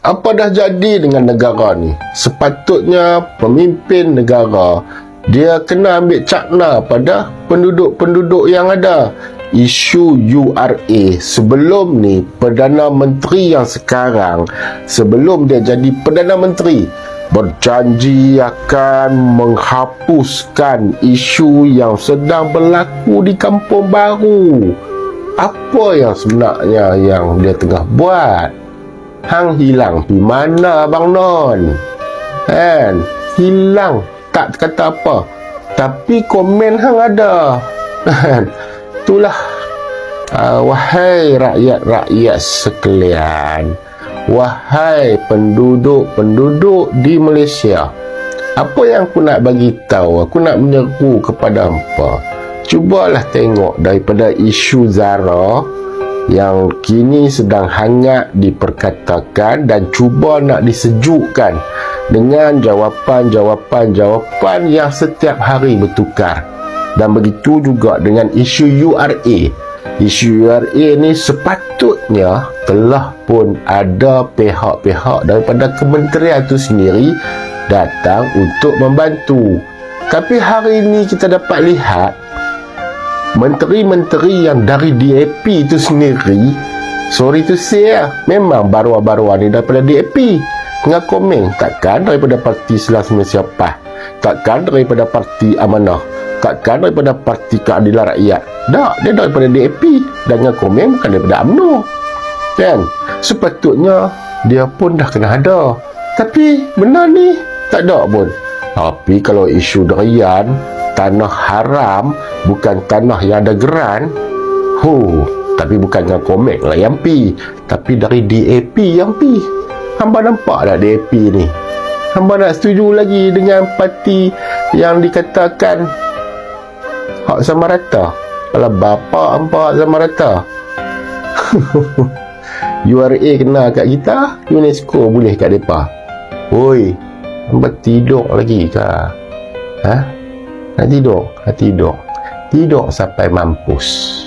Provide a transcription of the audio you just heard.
Apa dah jadi dengan negara ni? Sepatutnya pemimpin negara dia kena ambil cakna pada penduduk-penduduk yang ada. Isu URA sebelum ni, Perdana Menteri yang sekarang, sebelum dia jadi Perdana Menteri, berjanji akan menghapuskan isu yang sedang berlaku di Kampung Baru. Apa yang sebenarnya yang dia tengah buat? Hang hilang pi mana Abang Non? Kan? Hilang, tak kata apa. Tapi komen hang ada. Kan? Itulah. Wahai rakyat-rakyat sekalian, wahai penduduk-penduduk di Malaysia, apa yang aku nak bagi tahu, aku nak menyeru kepada hampa. Cubalah tengok daripada isu Zara yang kini sedang hangat diperkatakan dan cuba nak disejukkan dengan jawapan yang setiap hari bertukar. Dan begitu juga dengan isu URA. Isu URA ni sepatutnya telah pun ada pihak-pihak daripada kementerian itu sendiri datang untuk membantu. Tapi hari ini kita dapat lihat menteri-menteri yang dari DAP itu sendiri, sorry to say memang baru-baru ni daripada DAP. Tengah komen, takkan daripada parti Selas Malaysia PAS, takkan daripada parti Amanah, takkan daripada parti Keadilan Rakyat. Tak, dia daripada DAP. Dan dengan komen bukan daripada UMNO. Kan? Sepatutnya dia pun dah kena ada. Tapi benar ni tak ada pun. Tapi kalau isu derian, tanah haram, bukan tanah yang ada geran, tapi bukan dengan komen lah yang pi, tapi dari DAP yang pi. Hamba nampak tak DAP ni? Hamba nak setuju lagi dengan parti yang dikatakan hak sama rata. Kalau bapa hamba hak sama rata. URA kena kat kita, UNESCO boleh kat mereka. Oi, hamba tidur lagi ke? Nak tidur? Tidur sampai mampus.